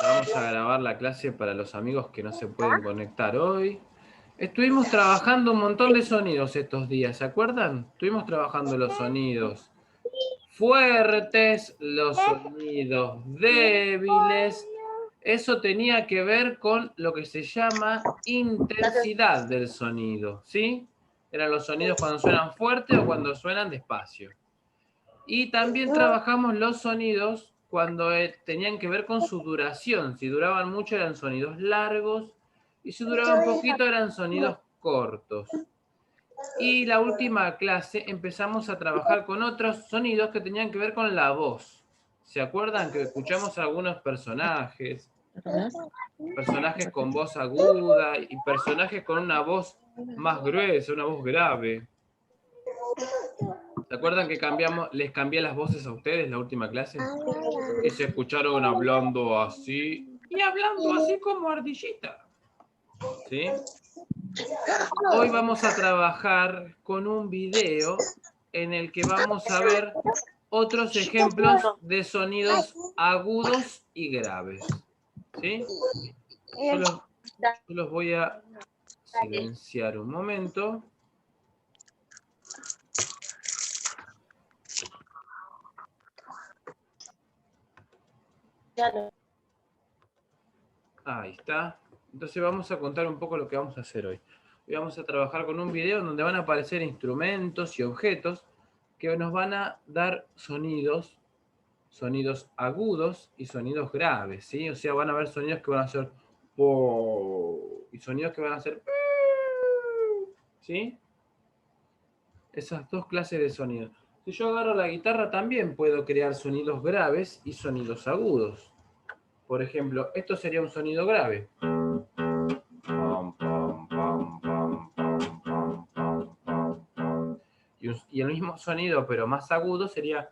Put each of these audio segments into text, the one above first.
Vamos a grabar la clase para los amigos que no se pueden conectar hoy. Estuvimos trabajando un montón de sonidos estos días, ¿se acuerdan? Estuvimos trabajando los sonidos fuertes, los sonidos débiles. Eso tenía que ver con lo que se llama intensidad del sonido, ¿sí? Eran los sonidos cuando suenan fuerte o cuando suenan despacio. Y también trabajamos los sonidos cuando tenían que ver con su duración. Si duraban mucho eran sonidos largos y si duraban poquito eran sonidos cortos. Y la última clase empezamos a trabajar con otros sonidos que tenían que ver con la voz. ¿Se acuerdan que escuchamos a algunos personajes? Personajes con voz aguda y personajes con una voz más gruesa, una voz grave. ¿Se acuerdan que les cambié las voces a ustedes la última clase? Y se escucharon hablando así y hablando así como ardillita. ¿Sí? Hoy vamos a trabajar con un video en el que vamos a ver otros ejemplos de sonidos agudos y graves. ¿Sí? Yo los voy a silenciar un momento. Ahí está. Entonces vamos a contar un poco lo que vamos a hacer hoy. Hoy vamos a trabajar con un video donde van a aparecer instrumentos y objetos que nos van a dar sonidos agudos y sonidos graves, ¿sí? O sea, van a haber sonidos que van a ser po y sonidos que van a ser ¿sí? Esas dos clases de sonidos. Si yo agarro la guitarra también puedo crear sonidos graves y sonidos agudos. Por ejemplo, esto sería un sonido grave. Y el mismo sonido, pero más agudo, sería...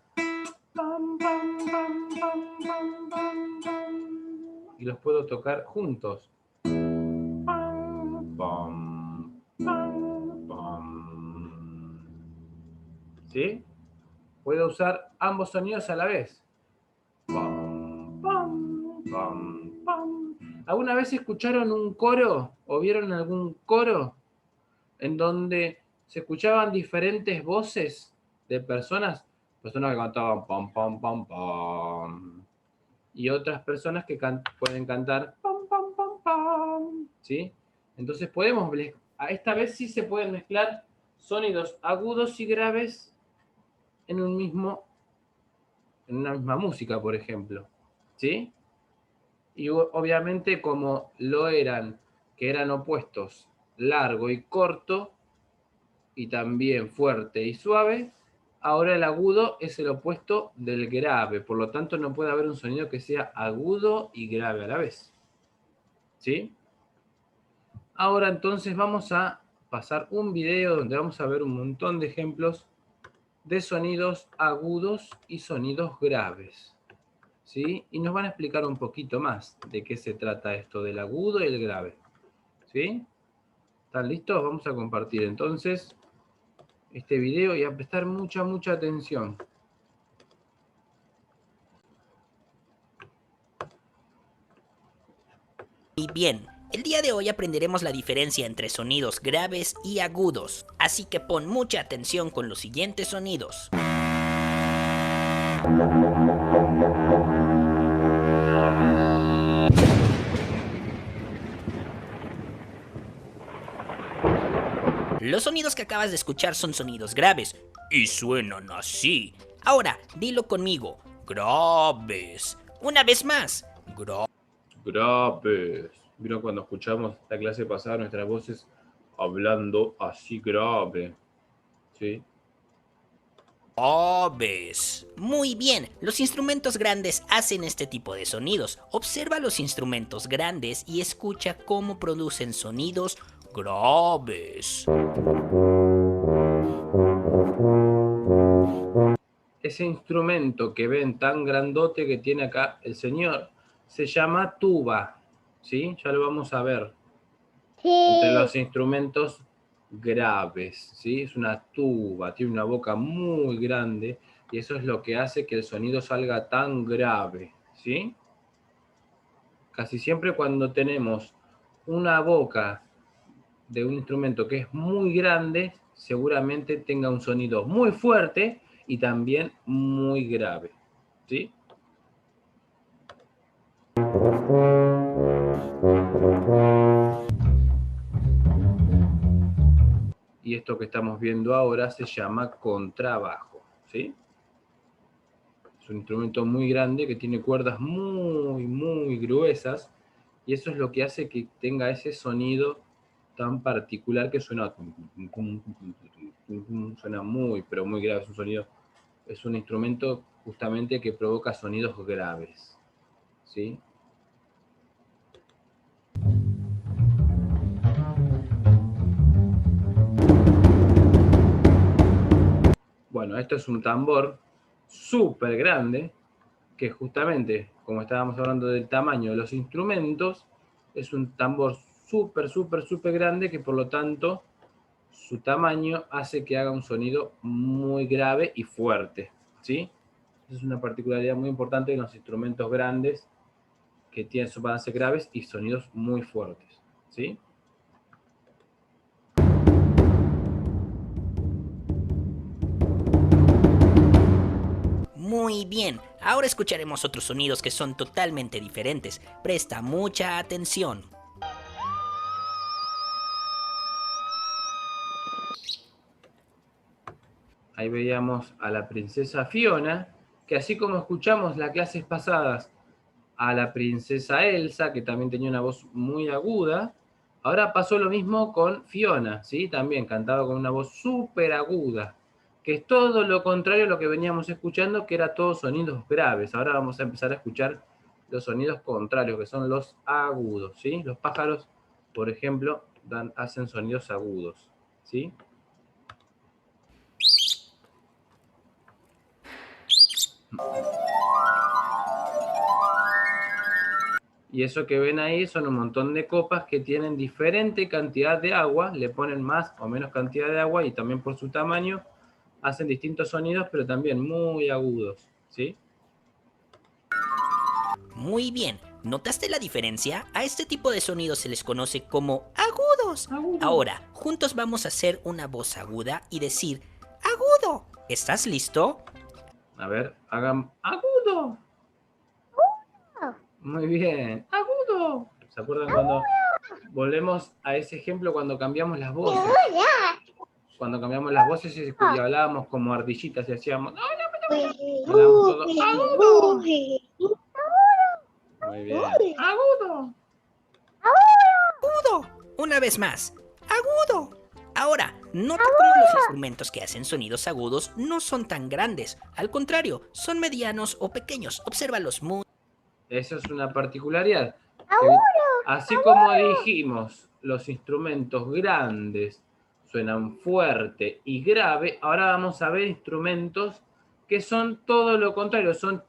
Y los puedo tocar juntos. ¿Sí? Puedo usar ambos sonidos a la vez. ¿Alguna vez escucharon un coro o vieron algún coro en donde se escuchaban diferentes voces de personas que cantaban pam, pam, pam, pam, y otras personas que pueden cantar pam, pam, pam, pam, ¿sí? Entonces esta vez sí se pueden mezclar sonidos agudos y graves en una misma música, por ejemplo, ¿sí? Y obviamente como que eran opuestos, largo y corto, y también fuerte y suave, ahora el agudo es el opuesto del grave, por lo tanto no puede haber un sonido que sea agudo y grave a la vez. ¿Sí? Ahora entonces vamos a pasar un video donde vamos a ver un montón de ejemplos de sonidos agudos y sonidos graves. ¿Sí? Y nos van a explicar un poquito más de qué se trata esto del agudo y el grave. ¿Sí? ¿Están listos? Vamos a compartir entonces este video y a prestar mucha atención. Y bien, el día de hoy aprenderemos la diferencia entre sonidos graves y agudos, así que pon mucha atención con los siguientes sonidos. Los sonidos que acabas de escuchar son sonidos graves y suenan así. Ahora, dilo conmigo, graves. Una vez más, Graves. ¿Vieron cuando escuchamos la clase pasada nuestras voces hablando así grave? ¿Sí? graves. Muy bien, los instrumentos grandes hacen este tipo de sonidos. Observa los instrumentos grandes y escucha cómo producen sonidos graves. Ese instrumento que ven tan grandote que tiene acá el señor se llama tuba. ¿Sí? Ya lo vamos a ver. Sí. Entre los instrumentos graves, ¿sí? Es una tuba, tiene una boca muy grande y eso es lo que hace que el sonido salga tan grave, ¿sí? Casi siempre cuando tenemos una boca de un instrumento que es muy grande, seguramente tenga un sonido muy fuerte y también muy grave, ¿sí? Y esto que estamos viendo ahora se llama contrabajo, ¿sí? Es un instrumento muy grande que tiene cuerdas muy gruesas y eso es lo que hace que tenga ese sonido tan particular que suena muy, pero muy grave. Es un sonido, es un instrumento justamente que provoca sonidos graves, ¿sí? Bueno, esto es un tambor súper grande, que justamente, como estábamos hablando del tamaño de los instrumentos, es un tambor súper grande que por lo tanto su tamaño hace que haga un sonido muy grave y fuerte, ¿sí? Esa es una particularidad muy importante de los instrumentos grandes que tienen van a ser graves y sonidos muy fuertes, ¿sí? Muy bien, ahora escucharemos otros sonidos que son totalmente diferentes. Presta mucha atención. Ahí veíamos a la princesa Fiona, que así como escuchamos las clases pasadas a la princesa Elsa, que también tenía una voz muy aguda, ahora pasó lo mismo con Fiona, ¿sí? También cantaba con una voz súper aguda, que es todo lo contrario a lo que veníamos escuchando, que era todos sonidos graves. Ahora vamos a empezar a escuchar los sonidos contrarios, que son los agudos, ¿sí? Los pájaros, por ejemplo, hacen sonidos agudos, ¿sí? Y eso que ven ahí son un montón de copas que tienen diferente cantidad de agua, le ponen más o menos cantidad de agua y también por su tamaño hacen distintos sonidos, pero también muy agudos, ¿sí? Muy bien, ¿notaste la diferencia? A este tipo de sonidos se les conoce como agudos. Agudo. Ahora, juntos vamos a hacer una voz aguda y decir agudo. ¿Estás listo? A ver, hagan agudo. Muy bien, agudo. ¿Se acuerdan cuando volvemos a ese ejemplo cuando cambiamos las voces? Cuando cambiamos las voces y hablábamos como ardillitas y hacíamos, hablábamos todo agudo. Muy bien, agudo. Agudo. Una vez más, agudo. Ahora, nota cómo los instrumentos que hacen sonidos agudos no son tan grandes. Al contrario, son medianos o pequeños. Obsérvalos muy. Esa es una particularidad. Así como dijimos, los instrumentos grandes suenan fuerte y grave, ahora vamos a ver instrumentos que son todo lo contrario, son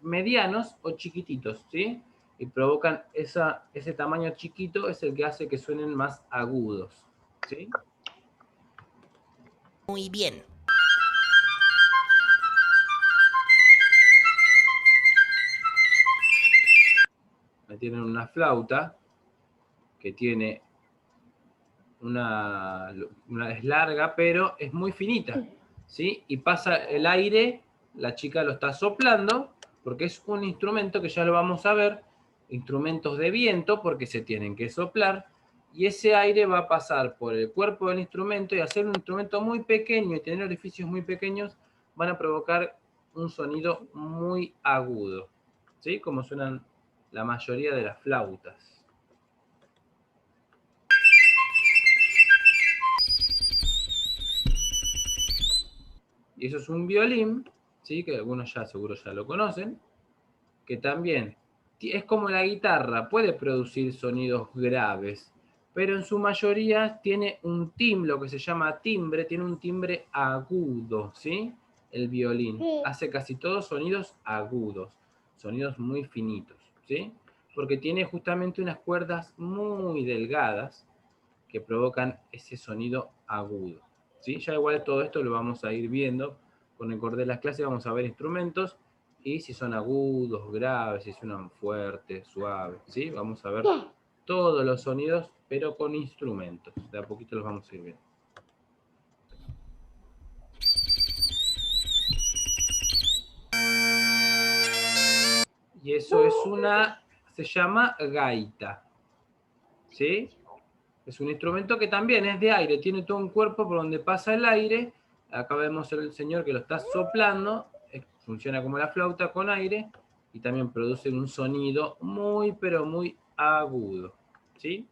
medianos o chiquititos, ¿sí? Y provocan ese tamaño chiquito, es el que hace que suenen más agudos, ¿sí? Muy bien. Ahí tienen una flauta que tiene es larga, pero es muy finita, ¿sí? Y pasa el aire, la chica lo está soplando, porque es un instrumento que ya lo vamos a ver, instrumentos de viento, porque se tienen que soplar, y ese aire va a pasar por el cuerpo del instrumento y hacer un instrumento muy pequeño y tener orificios muy pequeños, van a provocar un sonido muy agudo, ¿sí? Como suenan la mayoría de las flautas. Y eso es un violín, ¿sí? Que algunos ya seguro ya lo conocen, que también es como la guitarra, puede producir sonidos graves, pero en su mayoría tiene un timbre, lo que se llama timbre, tiene un timbre agudo, ¿sí? El violín hace casi todos sonidos agudos, sonidos muy finitos, ¿sí? Porque tiene justamente unas cuerdas muy delgadas que provocan ese sonido agudo, ¿sí? Ya igual todo esto lo vamos a ir viendo con el corte de las clases, vamos a ver instrumentos y si son agudos, graves, si suenan fuertes, suaves, ¿sí? Vamos a ver todos los sonidos, pero con instrumentos. De a poquito los vamos a ir viendo. Y eso es se llama gaita, ¿sí? Es un instrumento que también es de aire, tiene todo un cuerpo por donde pasa el aire. Acá vemos el señor que lo está soplando, funciona como la flauta con aire y también produce un sonido muy, pero muy agudo, ¿sí?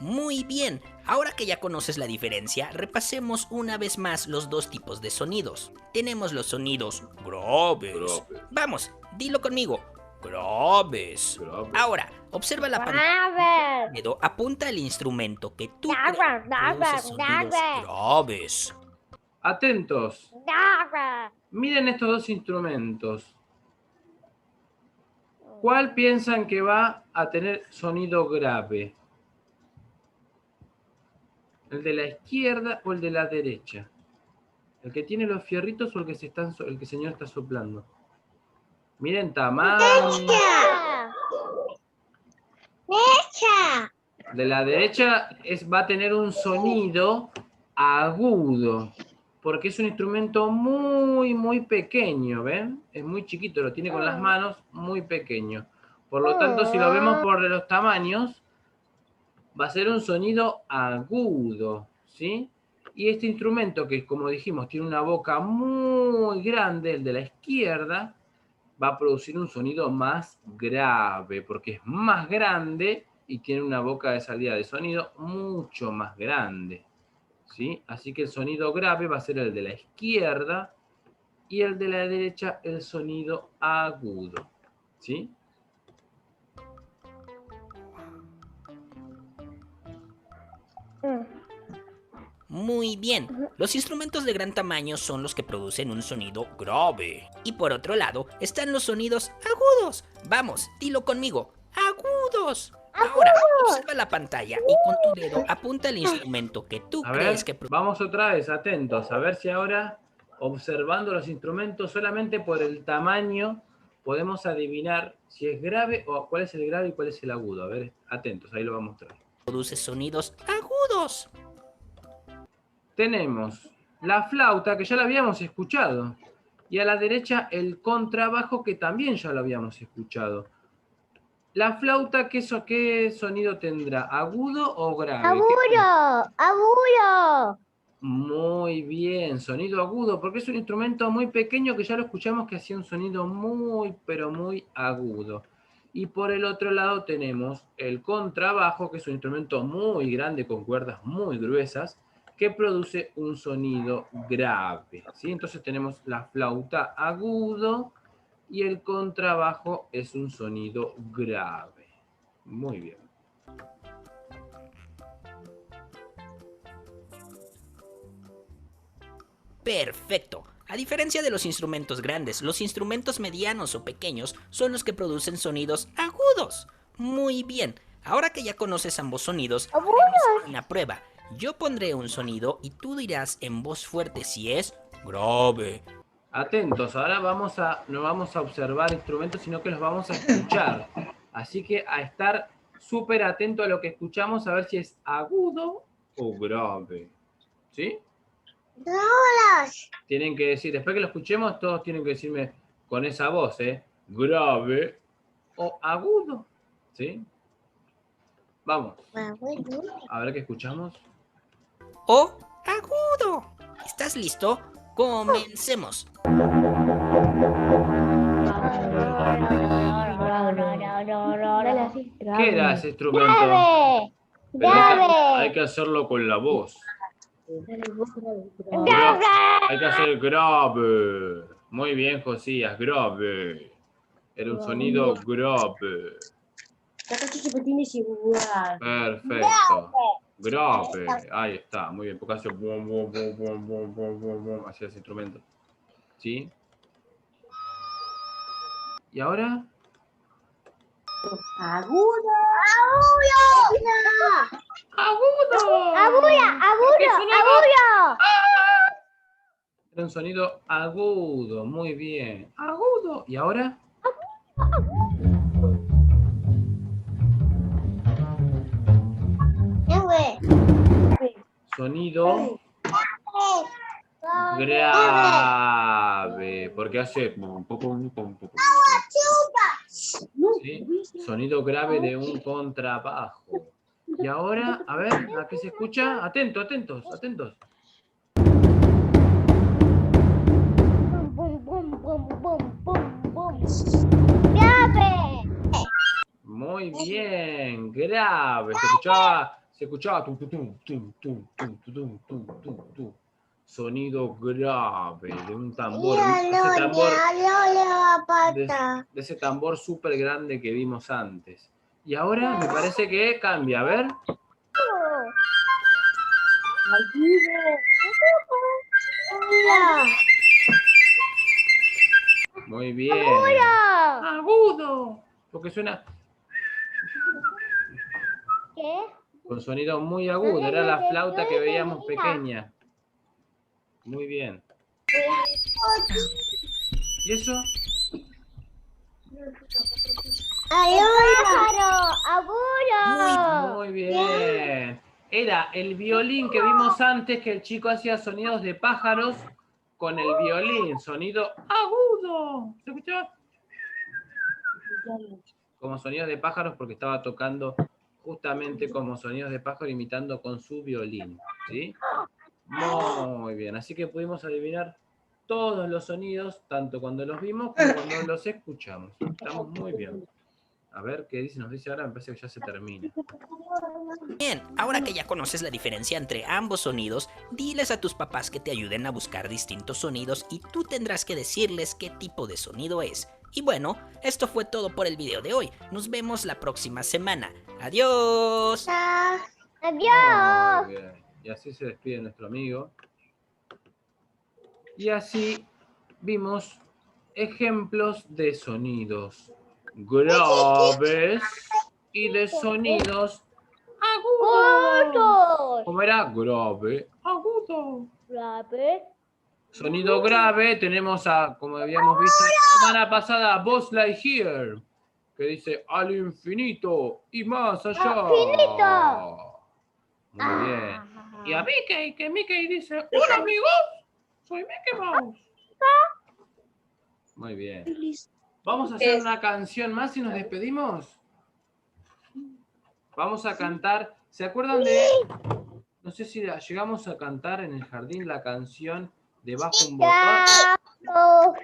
Muy bien, ahora que ya conoces la diferencia, repasemos una vez más los dos tipos de sonidos. Tenemos los sonidos graves. Vamos, dilo conmigo. Graves. Ahora, observa la pantalla. Dedo, apunta al instrumento que tú crees produce sonidos graves. Atentos. Miren estos dos instrumentos. ¿Cuál piensan que va a tener sonido grave? ¿El de la izquierda o el de la derecha? ¿El que tiene los fierritos o el que el señor está soplando? Miren tamaño. De la derecha va a tener un sonido agudo, porque es un instrumento muy, muy pequeño, ¿ven? Es muy chiquito, lo tiene con las manos, muy pequeño. Por lo tanto, si lo vemos por los tamaños, va a ser un sonido agudo, ¿sí? Y este instrumento, que como dijimos, tiene una boca muy grande, el de la izquierda, va a producir un sonido más grave, porque es más grande y tiene una boca de salida de sonido mucho más grande, ¿sí? Así que el sonido grave va a ser el de la izquierda y el de la derecha el sonido agudo, ¿sí? Muy bien, los instrumentos de gran tamaño son los que producen un sonido grave. Y por otro lado están los sonidos agudos. Vamos, dilo conmigo, agudos. Ahora, observa la pantalla y con tu dedo apunta el instrumento que tú crees que produce. Vamos otra vez, atentos, a ver si ahora, observando los instrumentos solamente por el tamaño, podemos adivinar si es grave o cuál es el grave y cuál es el agudo. A ver, atentos, ahí lo va a mostrar. Produce sonidos agudos. Tenemos la flauta, que ya la habíamos escuchado, y a la derecha el contrabajo, que también ya lo habíamos escuchado. La flauta, ¿qué sonido tendrá? ¿Agudo o grave? ¡Agudo! ¡Agudo! Muy bien, sonido agudo, porque es un instrumento muy pequeño que ya lo escuchamos que hacía un sonido muy, pero muy agudo. Y por el otro lado tenemos el contrabajo, que es un instrumento muy grande con cuerdas muy gruesas, que produce un sonido grave, ¿sí? Entonces tenemos la flauta agudo y el contrabajo es un sonido grave. Muy bien. Perfecto. A diferencia de los instrumentos grandes, los instrumentos medianos o pequeños son los que producen sonidos agudos. Muy bien. Ahora que ya conoces ambos sonidos, haremos una prueba. Yo pondré un sonido y tú dirás en voz fuerte si es grave. Atentos, ahora no vamos a observar instrumentos, sino que los vamos a escuchar. Así que a estar súper atento a lo que escuchamos, a ver si es agudo o grave. ¿Sí? Tienen que decir, después que lo escuchemos, todos tienen que decirme con esa voz, ¿eh? Grave o agudo. ¿Sí? Vamos. A ver qué escuchamos. O agudo. ¿Estás listo? Comencemos. ¿Qué era ese instrumento? ¡Grave! Pero ¡Grave! hay que hacerlo con la voz. ¡Grave! Hay que hacer grave. Muy bien, Josías, grave. Era un sonido grave. Perfecto. Grave. Ahí está, muy bien. Porque hace bum, bum, bum, bum, bum, bum, bum, bum, hacia ese instrumento. ¿Sí? ¿Y ahora? ¡Agudo! ¡Agudo! Abuelo, Porque abuelo, sonaba- abuelo. Era un sonido agudo, muy bien. Agudo. ¿Y ahora? Sonido grave. Porque hace... ¿Sí? Sonido grave de un contrabajo. Y ahora, a ver, ¿a qué se escucha? Atentos, atentos, atentos. Bum, bum, bum, bum, bum, bum. Grave. Muy bien, grave. Se escuchaba tu, tu, tu, tu, tu, tu, tu, tu, tu, tu, tu. Sonido grave de un tambor. De ese tambor súper grande que vimos antes. Y ahora me parece que cambia, a ver. Muy bien. Agudo. Porque suena ¿Qué? con sonido muy agudo. Era la flauta que veíamos pequeña. Muy bien. ¿Y eso? Pájaro, abuelo. Muy bien. Era el violín que vimos antes, que el chico hacía sonidos de pájaros con el violín. Sonido agudo. ¿Se escuchaba? Como sonidos de pájaros porque estaba tocando justamente como sonidos de pájaro imitando con su violín. ¿Sí? Muy bien. Así que pudimos adivinar todos los sonidos, tanto cuando los vimos como cuando los escuchamos. Estamos muy bien. A ver qué dice, nos dice ahora, me parece que ya se termina. Bien, ahora que ya conoces la diferencia entre ambos sonidos, diles a tus papás que te ayuden a buscar distintos sonidos y tú tendrás que decirles qué tipo de sonido es. Y bueno, esto fue todo por el video de hoy. Nos vemos la próxima semana. ¡Adiós! Adiós. Muy bien. Y así se despide nuestro amigo. Y así vimos ejemplos de sonidos graves y de sonidos agudos. Cortos. ¿Cómo era? Grave, agudo. Grave. Sonido grave tenemos a, como habíamos visto la semana pasada, a Buzz Lightyear, que dice al infinito y más allá. Infinito. Muy bien. Y a Mickey, que Mickey dice, hola amigos, soy Mickey Mouse. Muy bien. Vamos a hacer una canción más y nos despedimos. Vamos a cantar, ¿se acuerdan de, no sé si llegamos a cantar en el jardín la canción Debajo un botón?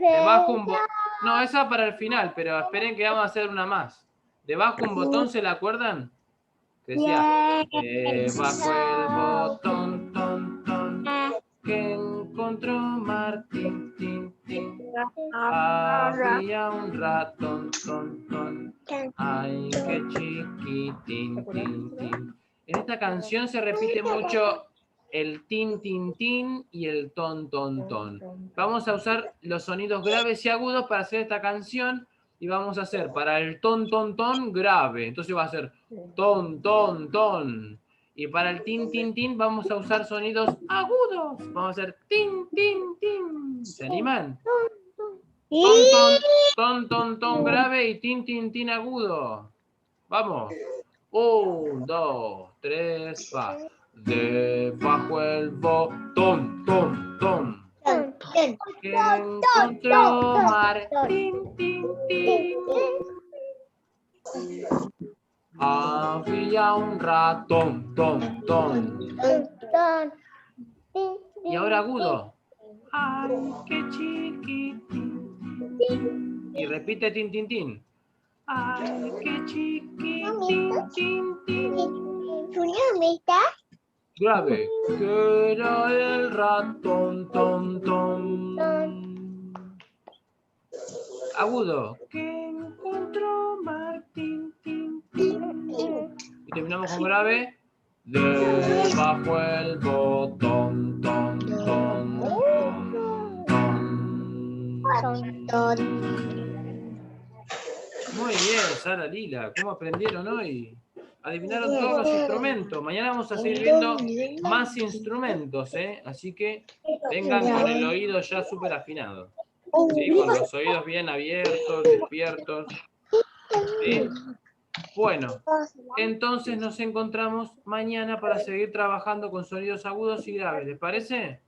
Debajo un botón. No, esa para el final, pero esperen que vamos a hacer una más. Debajo un botón, ¿se la acuerdan? Que decía, debajo el botón, ton, ton, que encontró Martín, tin, tin. Había un ratón, ton, ton, ay, qué chiquitín, tin, tin. En esta canción se repite mucho el tin, tin, tin y el ton, ton, ton. Vamos a usar los sonidos graves y agudos para hacer esta canción y vamos a hacer para el ton, ton, ton grave. Entonces va a ser ton, ton, ton. Y para el tin, tin, tin vamos a usar sonidos agudos. Vamos a hacer tin, tin, tin. ¿Se animan? Ton, ton, ton, ton, ton grave y tin, tin, tin agudo. Vamos. 1, 2, 3, va. Debajo el botón, ton, ton. Que encontró Martín, tin, tin. Había un ratón, ton, ton. Y ahora agudo. Ay, qué chiquitín. Y repite tin, tin, tin. Ay, qué chiquitín, tin, tin. Grave. Que era el ratón, ton, ton. Agudo. Que encontró Martín, tin, tin. Y terminamos con grave. Debajo el botón, ton, ton, ton, ton. Muy bien, Sara Lila. ¿Cómo aprendieron hoy? Adivinaron todos los instrumentos. Mañana vamos a seguir viendo más instrumentos, ¿eh? Así que vengan con el oído ya súper afinado. ¿Sí? Con los oídos bien abiertos, despiertos. ¿Sí? Bueno, entonces nos encontramos mañana para seguir trabajando con sonidos agudos y graves. ¿Les parece?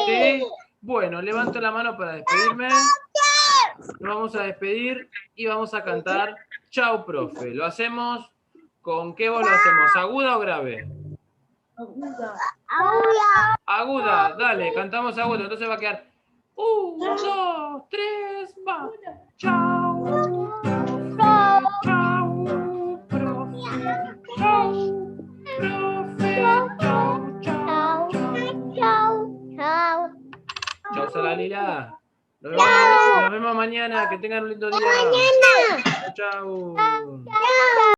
¿Sí? Bueno, levanto la mano para despedirme. Nos vamos a despedir y vamos a cantar Chau, profe. ¿Lo hacemos? ¿Con qué voz lo hacemos? ¿Aguda o grave? Aguda, dale, cantamos agudo. Entonces va a quedar 1, 2, 3, va. Chau, chau, profe. Chau, profe. Chau, chau, chau. Chau, Salalila. Nos vemos mañana. Que tengan un lindo día. Chau.